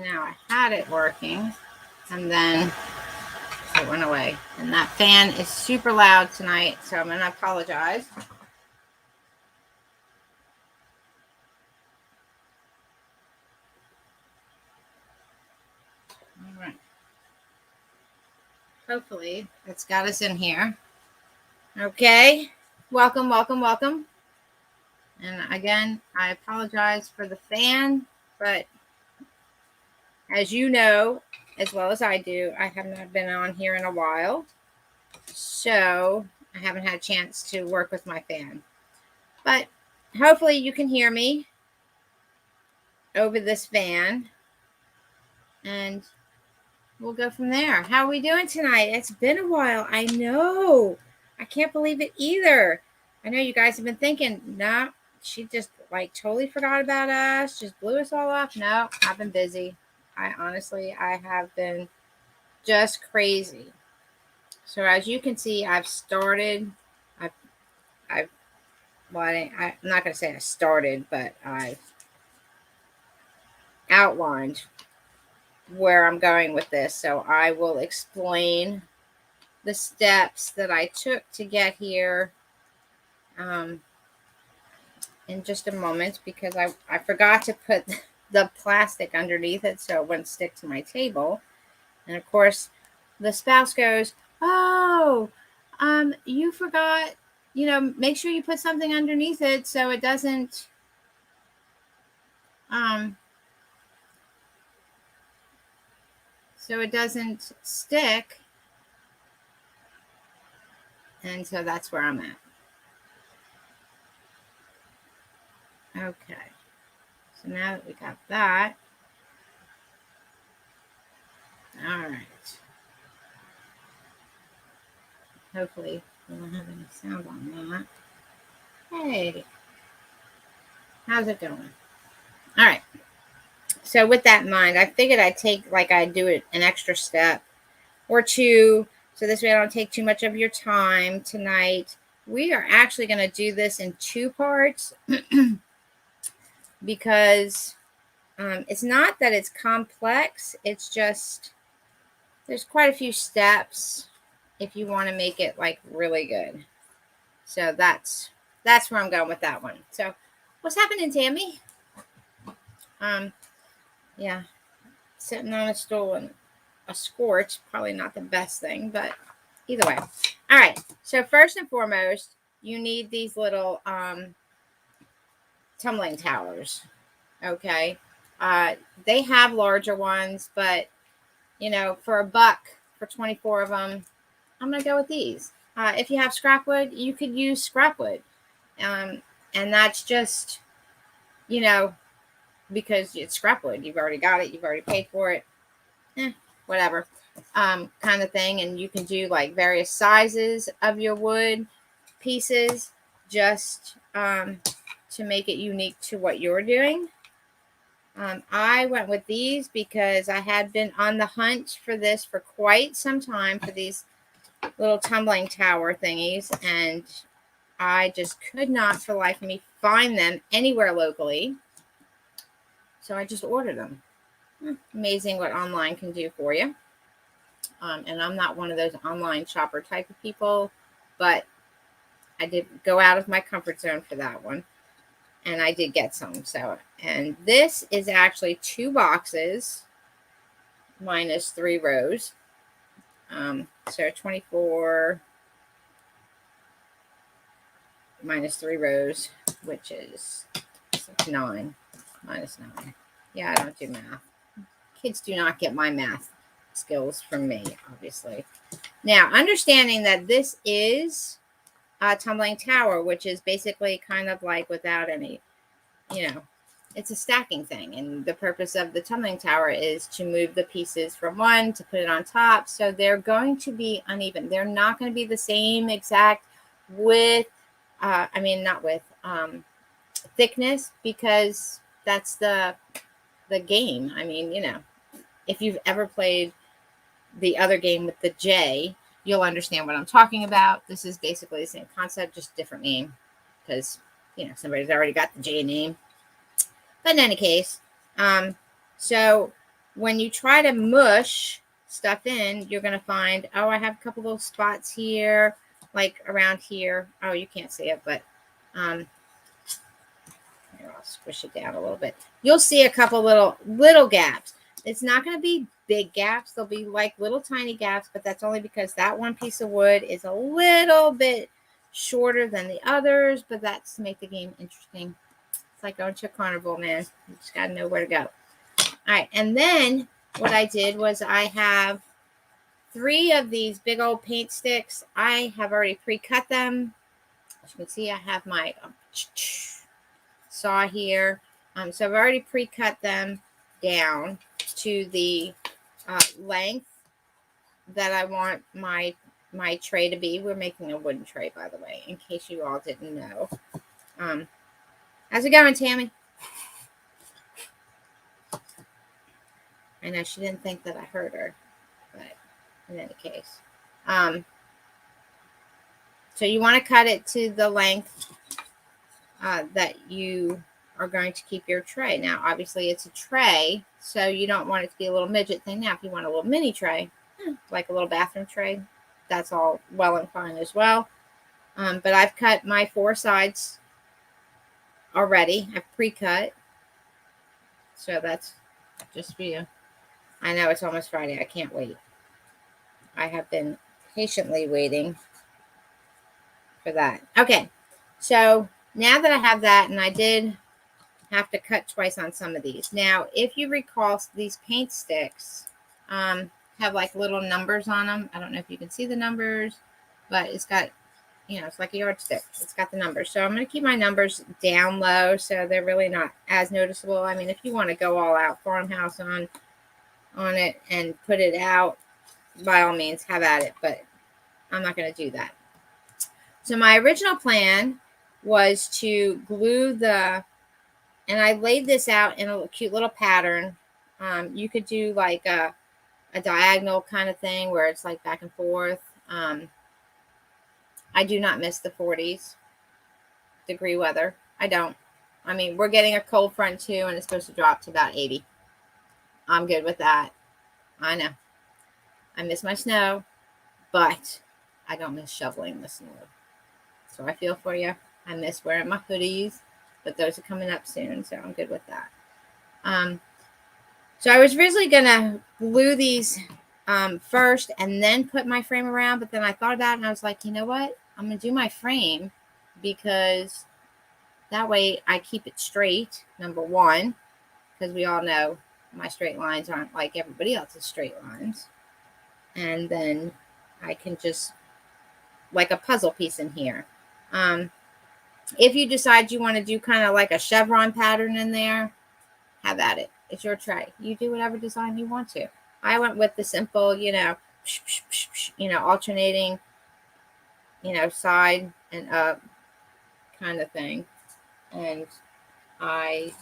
Now I had it working, and then it went away. And that fan is super loud tonight, so I'm going to apologize. All right. Hopefully, it's got us in here. Okay. Welcome, welcome, welcome. And again, I apologize for the fan, but as you know, as well as I do, I have not been on here in a while. So I haven't had a chance to work with my fan. But hopefully you can hear me over this fan. And we'll go from there. How are we doing tonight? It's been a while. I know. I can't believe it either. I know you guys have been thinking, no, she just like totally forgot about us, just blew us all off. No, I've been busy. I have been just crazy. So as you can see, I've started, I'm not going to say I started, but I've outlined where I'm going with this. So I will explain the steps that I took to get here in just a moment, because I forgot to put the plastic underneath it so it wouldn't stick to my table. And of course, the spouse goes, oh, you forgot, make sure you put something underneath it so it doesn't, stick. And so that's where I'm at. Okay. So now that we got that, all right. Hopefully we don't have any sound on that. Hey, how's it going? All right. So with that in mind, I figured I'd do it an extra step or two, so this way I don't take too much of your time tonight. We are actually going to do this in 2 parts because it's not that it's complex. It's just there's quite a few steps if you want to make it like really good. So that's where I'm going with that one. So what's happening, Tammy? Yeah, sitting on a stool and a scorch, probably not the best thing, but either way. All right. So first and foremost, you need these little tumbling towers. Okay. They have larger ones, but for $1 for 24 of them, I'm gonna go with these. If you have scrap wood, you could use scrap wood, and that's just because it's scrap wood. You've already got it. You've already paid for it. Whatever. Kind of thing. And you can do like various sizes of your wood pieces just to make it unique to what you're doing. I went with these because I had been on the hunt for this for quite some time, for these little tumbling tower thingies, and I just could not for the life of me find them anywhere locally. So I just ordered them. Amazing what online can do for you. And I'm not one of those online shopper type of people, but I did go out of my comfort zone for that one. And I did get some. So, and this is actually 2 boxes minus 3 rows. So 24 minus 3 rows, which is 9 minus 9. Yeah, I don't do math. Kids do not get my math skills from me, obviously. Now, understanding that this is a tumbling tower, which is basically kind of like without any, it's a stacking thing. And the purpose of the tumbling tower is to move the pieces from one to put it on top. So they're going to be uneven. They're not going to be the same exact width. Not width, thickness, because that's the game. If you've ever played the other game with the J, you'll understand what I'm talking about. This is basically the same concept, just different name, because somebody's already got the J name. But in any case, so when you try to mush stuff in, you're going to find, oh, I have a couple little spots here, like around here. Oh, you can't see it, but here, I'll squish it down a little bit. You'll see a couple little gaps. It's not going to be big gaps. They'll be like little tiny gaps, but that's only because that one piece of wood is a little bit shorter than the others, but that's to make the game interesting. It's like going to a carnival, man. You just got to know where to go. All right, and then what I did was I have 3 of these big old paint sticks. I have already pre-cut them. As you can see, I have my saw here. So I've already pre-cut them down to the length that I want my tray to be. We're making a wooden tray, by the way, in case you all didn't know. How's it going, Tammy? I know she didn't think that I heard her, but in any case. So you want to cut it to the length that you are going to keep your tray. Now, obviously, it's a tray, so you don't want it to be a little midget thing. Now, if you want a little mini tray, like a little bathroom tray, that's all well and fine as well. But I've cut my 4 sides already. I've pre-cut. So that's just for you. I know it's almost Friday. I can't wait. I have been patiently waiting for that. Okay. So now that I have that, and I did have to cut twice on some of these. Now, if you recall, these paint sticks have like little numbers on them. I don't know if you can see the numbers, but it's got, it's like a yardstick. It's got the numbers. So I'm going to keep my numbers down low so they're really not as noticeable. I mean, if you want to go all out farmhouse on it and put it out, by all means, have at it. But I'm not going to do that. So my original plan was to glue and I laid this out in a cute little pattern. You could do like a diagonal kind of thing where it's like back and forth. I do not miss the 40s degree weather. I don't. I mean, we're getting a cold front too, and it's supposed to drop to about 80. I'm good with that. I know. I miss my snow, but I don't miss shoveling the snow. So I feel for you. I miss wearing my hoodies, but those are coming up soon, so I'm good with that. So I was originally going to glue these first and then put my frame around, but then I thought about it and I was like, you know what? I'm going to do my frame because that way I keep it straight, number one, because we all know my straight lines aren't like everybody else's straight lines. And then I can just, like a puzzle piece in here. If you decide you want to do kind of like a chevron pattern in there, have at it. It's your tray. You do whatever design you want to. I went with the simple, alternating, side and up kind of thing. And I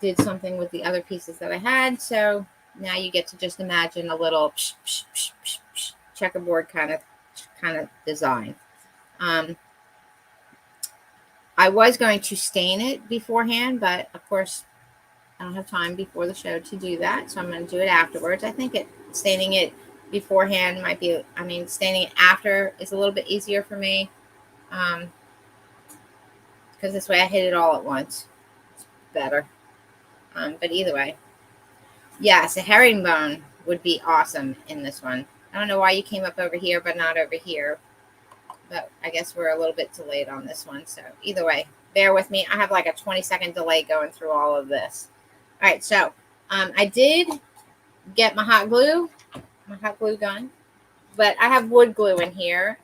did something with the other pieces that I had. So now you get to just imagine a little checkerboard kind of design. I was going to stain it beforehand, but of course I don't have time before the show to do that. So I'm going to do it afterwards. I think staining it beforehand might be, staining it after is a little bit easier for me. Because this way I hit it all at once. It's better. But either way. Yes, a herringbone would be awesome in this one. I don't know why you came up over here, but not over here. But I guess we're a little bit delayed on this one. So either way, bear with me. I have like a 20-second delay going through all of this. All right, so I did get my hot glue gun, but I have wood glue in here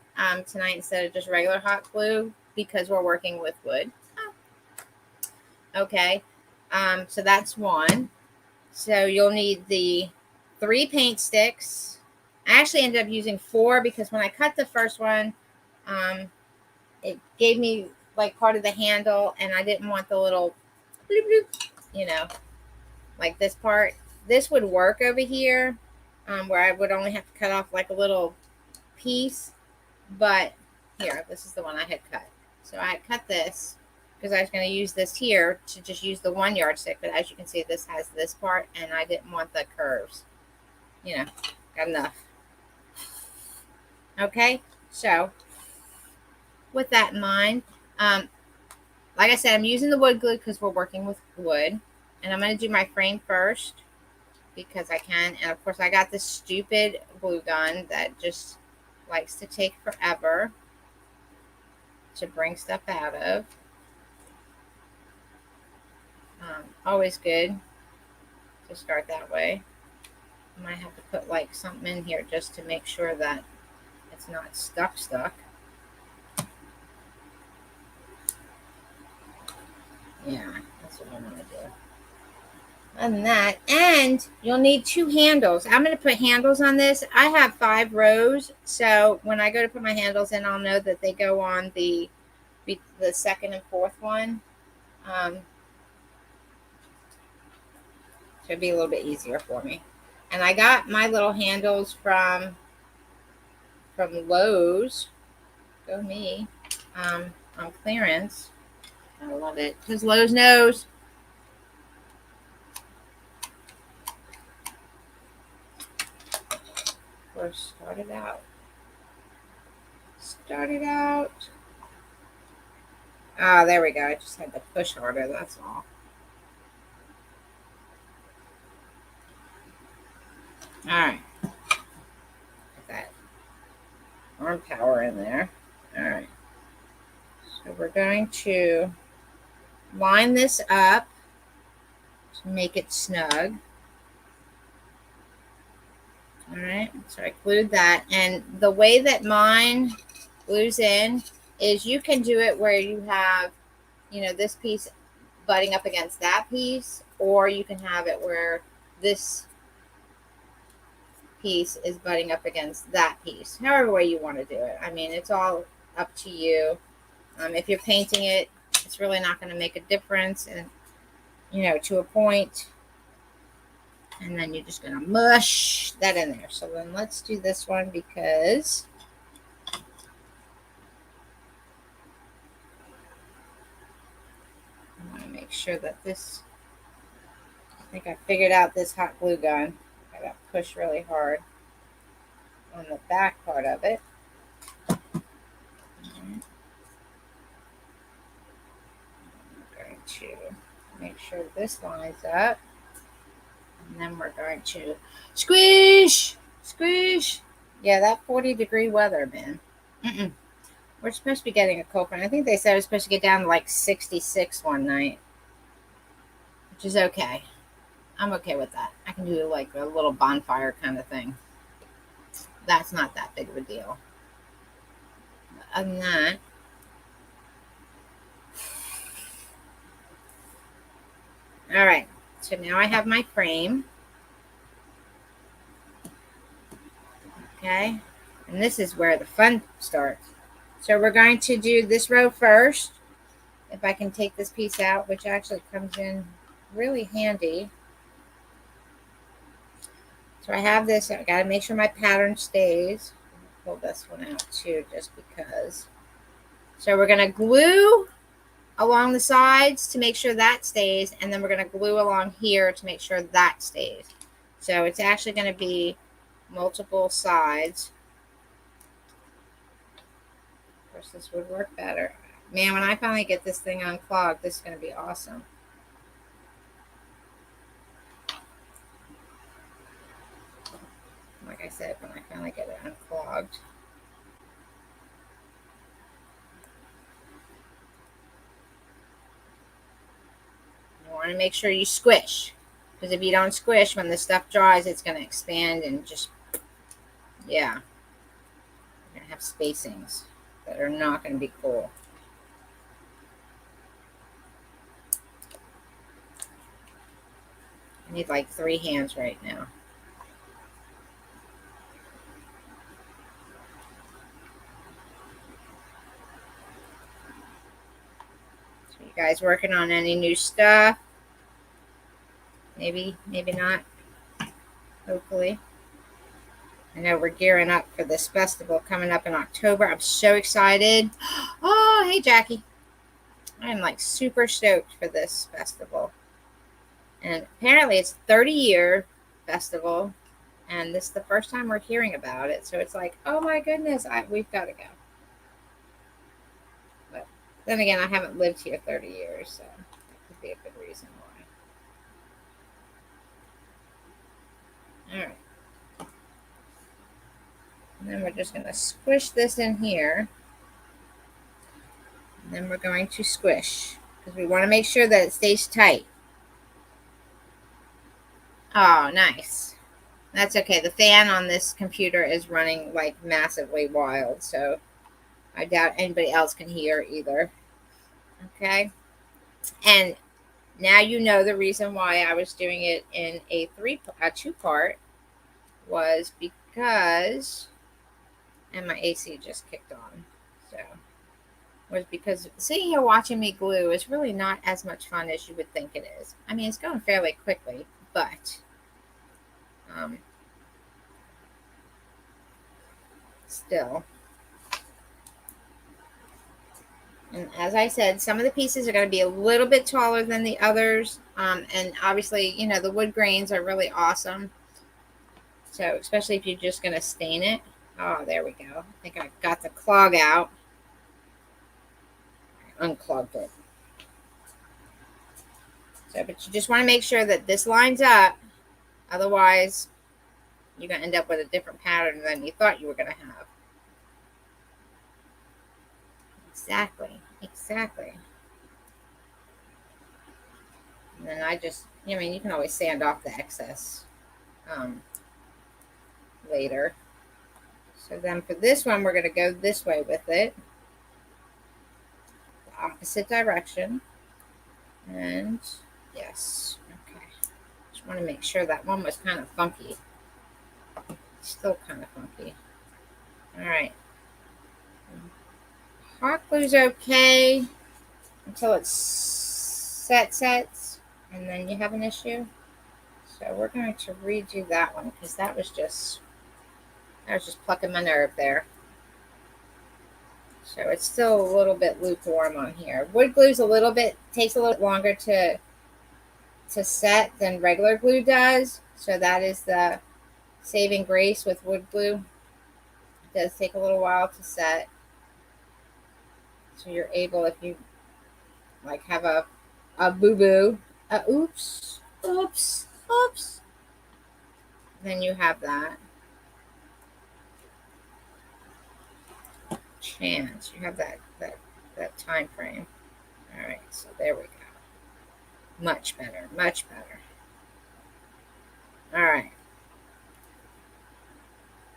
tonight instead of just regular hot glue because we're working with wood. Okay, so that's one. So you'll need the 3 paint sticks. I actually ended up using 4 because when I cut the first one, it gave me like part of the handle and I didn't want the little bloop, bloop, like this part. This would work over here where I would only have to cut off like a little piece. But here, this is the one I had cut. So I had cut this because I was going to use this here to just use the 1 yardstick. But as you can see, this has this part, and I didn't want the curves. You know, got enough. Okay, so with that in mind, like I said, I'm using the wood glue because we're working with wood. And I'm going to do my frame first because I can. And of course, I got this stupid glue gun that just likes to take forever to bring stuff out of. Always good to start that way. I might have to put like something in here just to make sure that it's not stuck. Yeah, that's what I want to do. Other than that, and you'll need 2 handles. I'm going to put handles on this. I have 5 rows, so when I go to put my handles in, I'll know that they go on the second and fourth one. So it'll be a little bit easier for me. And I got my little handles from Lowe's. Go me. On clearance. I love it because Lowe's knows. First, started out. Ah, there we go. I just had to push harder. That's all. All right. Get that arm power in there. All right. So we're going to line this up to make it snug. All right. So I glued that. And the way that mine glues in is you can do it where you have, this piece butting up against that piece, or you can have it where this piece is butting up against that piece. However way you want to do it. I mean, it's all up to you. If you're painting it, it's really not going to make a difference, and to a point. And then you're just going to mush that in there. So then let's do this one because I want to make sure that this, I think I figured out this hot glue gun. I got to push really hard on the back part of it. I'm going to make sure this lines up. And then we're going to squish. Yeah, that 40-degree weather, man. We're supposed to be getting a cold front. I think they said it was supposed to get down to like 66 one night, which is okay. I'm okay with that. I can do like a little bonfire kind of thing. That's not that big of a deal. But other than that, all right. So now I have my frame. Okay. And this is where the fun starts. So we're going to do this row first. If I can take this piece out, which actually comes in really handy. So I have this. I got to make sure my pattern stays. Pull this one out too, just because. So we're going to glue along the sides to make sure that stays, and then we're going to glue along here to make sure that stays. So it's actually going to be multiple sides. Of course, this would work better. Man, when I finally get this thing unclogged, this is going to be awesome. Like I said, when I finally get it unclogged. You want to make sure you squish. Because if you don't squish, when the stuff dries, it's going to expand and just, yeah. You're going to have spacings that are not going to be cool. I need like 3 hands right now. So you guys working on any new stuff? Maybe not. Hopefully. I know we're gearing up for this festival coming up in October. I'm so excited. Oh, hey, Jackie. I'm like super stoked for this festival. And apparently it's a 30-year festival. And this is the first time we're hearing about it. So it's like, oh my goodness, we've got to go. But then again, I haven't lived here 30 years. So that could be a good reason why. All right. And then we're just going to squish this in here. And then we're going to squish because we want to make sure that it stays tight. Oh, nice. That's okay. The fan on this computer is running like massively wild, so I doubt anybody else can hear either. Okay. And now you know the reason why I was doing it in a two-part was because, and my AC just kicked on, so was because sitting here watching me glue is really not as much fun as you would think it is. I mean, it's going fairly quickly, but still. And as I said, some of the pieces are going to be a little bit taller than the others. And obviously, you know, the wood grains are really awesome. So especially if you're just going to stain it. Oh, there we go. I think I got the clog out. I unclogged it. So, but you just want to make sure that this lines up. Otherwise, you're going to end up with a different pattern than you thought you were going to have. Exactly. Exactly. And then I just, I mean, you can always sand off the excess later. So then for this one, we're going to go this way with it. The opposite direction. And yes, okay. Just want to make sure that one was kind of funky. Still kind of funky. All right. Hot glue's okay until it's sets, and then you have an issue. So we're going to redo that one because that was just plucking my nerve there. So it's still a little bit lukewarm on here. Wood glue's takes a little longer to set than regular glue does. So that is the saving grace with wood glue. It does take a little while to set. So you're able, if you like have a boo-boo, oops, then you have that chance. You have that time frame. All right, so there we go. Much better, much better. All right.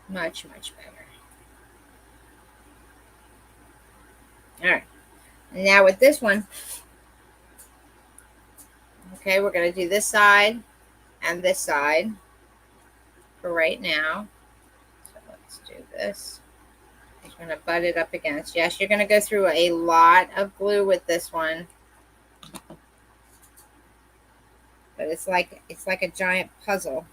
Much better. All right. Now with this one, okay, we're going to do this side and this side for right now. So let's do this. I'm going to butt it up against. Yes, you're going to go through a lot of glue with this one. But it's like a giant puzzle.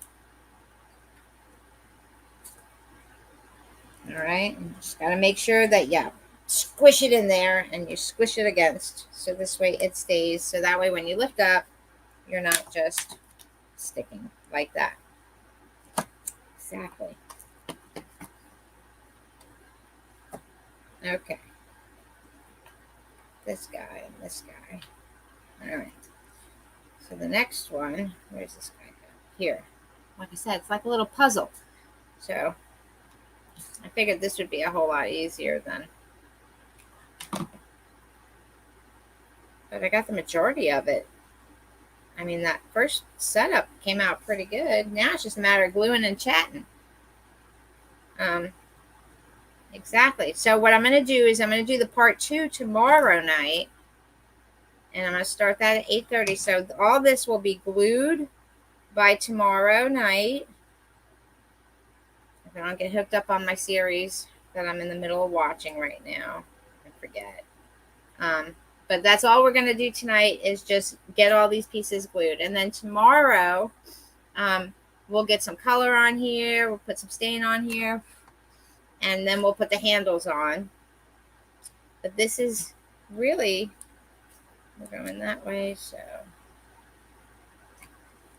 All right. And just got to make sure that, yeah, squish it in there and you squish it against. So this way it stays. So that way when you lift up, you're not just sticking like that. Exactly. Okay. This guy and this guy. All right. So the next one, where's this guy go? Here. Like I said, it's like a little puzzle. So I figured this would be a whole lot easier than. But I got the majority of it. I mean, that first setup came out pretty good. Now it's just a matter of gluing and chatting. Exactly. So what I'm going to do is I'm going to do the part 2 tomorrow night. And I'm going to start that at 8:30. So all this will be glued by tomorrow night. If I don't get hooked up on my series that I'm in the middle of watching right now, I forget. But that's all we're going to do tonight is just get all these pieces glued. And then tomorrow, we'll get some color on here. We'll put some stain on here. And then we'll put the handles on. But this is really we're going that way. So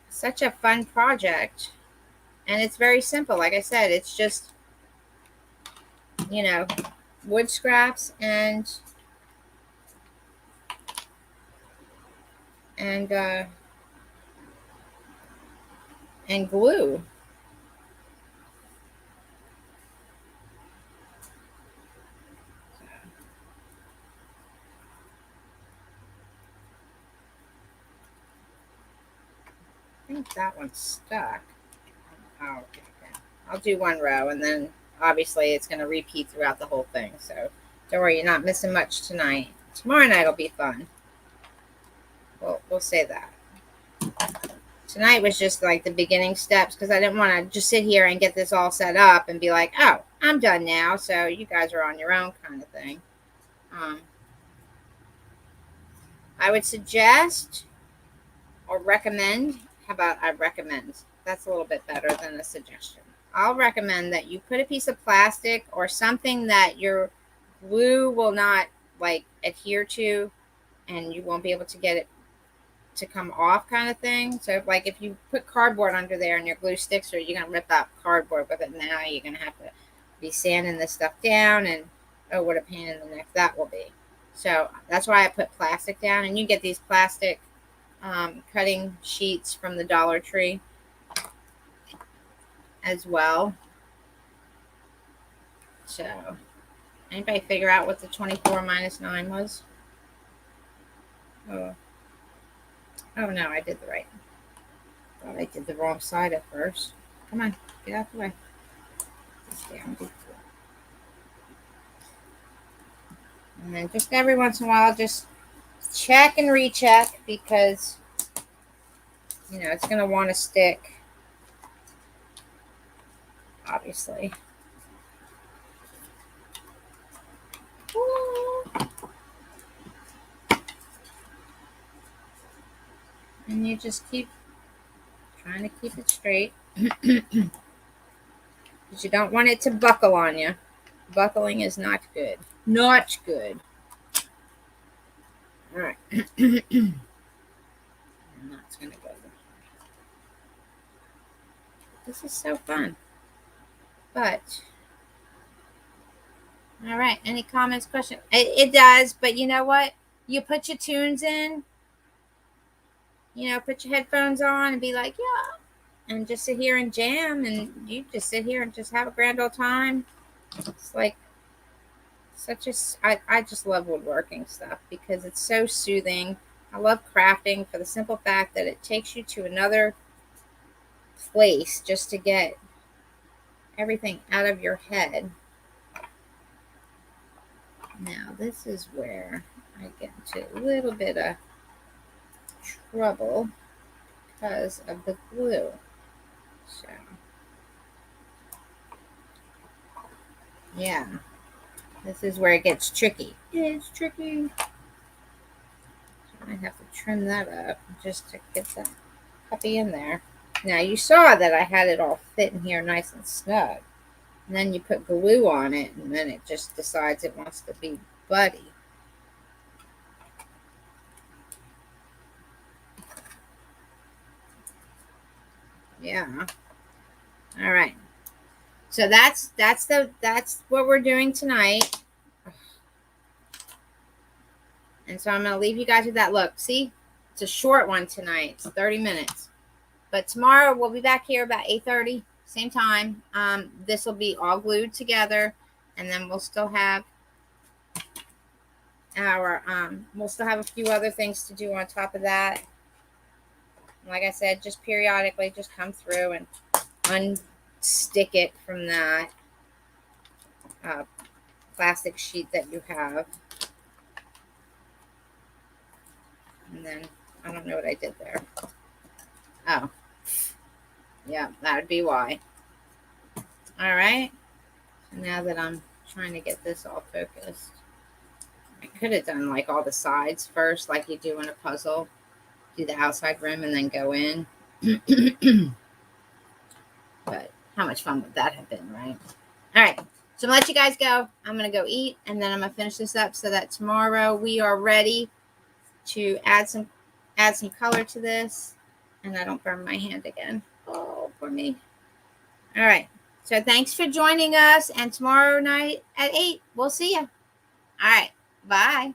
such a fun project, and it's very simple. Like I said, it's just, you know, wood scraps and glue. I think that one's stuck. Oh, okay. I'll do one row, and then obviously it's going to repeat throughout the whole thing. So don't worry, you're not missing much tonight. Tomorrow night will be fun. We'll say that. Tonight was just like the beginning steps because I didn't want to just sit here and get this all set up and be like, oh, I'm done now. So you guys are on your own kind of thing. I would suggest or recommend. How about I recommend? That's a little bit better than a suggestion. I'll recommend that you put a piece of plastic or something that your glue will not like adhere to and you won't be able to get it to come off kind of thing. So if you put cardboard under there and your glue sticks, or you're going to rip out cardboard with it, now you're going to have to be sanding this stuff down, and oh, what a pain in the neck that will be. So that's why I put plastic down, and you get these plastic cutting sheets from the Dollar Tree as well. So anybody figure out what the 24 minus 9 was? Oh no, I did the right. Thought I did the wrong side at first. Come on, get out the way. And then just every once in a while, just check and recheck because, you know, it's going to want to stick, obviously. And you just keep trying to keep it straight. Because you don't want it to buckle on you. Buckling is not good. Not good. All right. And that's going to go there. This is so fun. But, all right. Any comments, questions? It does, but you know what? You put your tunes in. You know, put your headphones on and be like, yeah. And just sit here and jam. And you just sit here and just have a grand old time. It's like such a, I just love woodworking stuff because it's so soothing. I love crafting for the simple fact that it takes you to another place just to get everything out of your head. Now, this is where I get into a little bit of trouble because of the glue. So, yeah, this is where it gets tricky. It's tricky. I might have to trim that up just to get that puppy in there. Now, you saw that I had it all fit in here nice and snug. And then you put glue on it, and then it just decides it wants to be buddy. Yeah. All right. So that's what we're doing tonight. And so I'm going to leave you guys with that. Look, see? It's a short one tonight. It's 30 minutes. But tomorrow we'll be back here about 8:30, same time. This will be all glued together, and then we'll still have we'll still have a few other things to do on top of that. Like I said, just periodically just come through and unstick it from that plastic sheet that you have. And then, I don't know what I did there. Oh. Yeah, that would be why. All right. So now that I'm trying to get this all focused, I could have done like all the sides first, like you do in a puzzle. Do the outside rim and then go in. But how much fun would that have been, right? All right. So I'm going to let you guys go. I'm going to go eat, and then I'm going to finish this up so that tomorrow we are ready to add some color to this, and I don't burn my hand again. Oh, for me. All right. So thanks for joining us, and tomorrow night at 8, we'll see you. All right. Bye.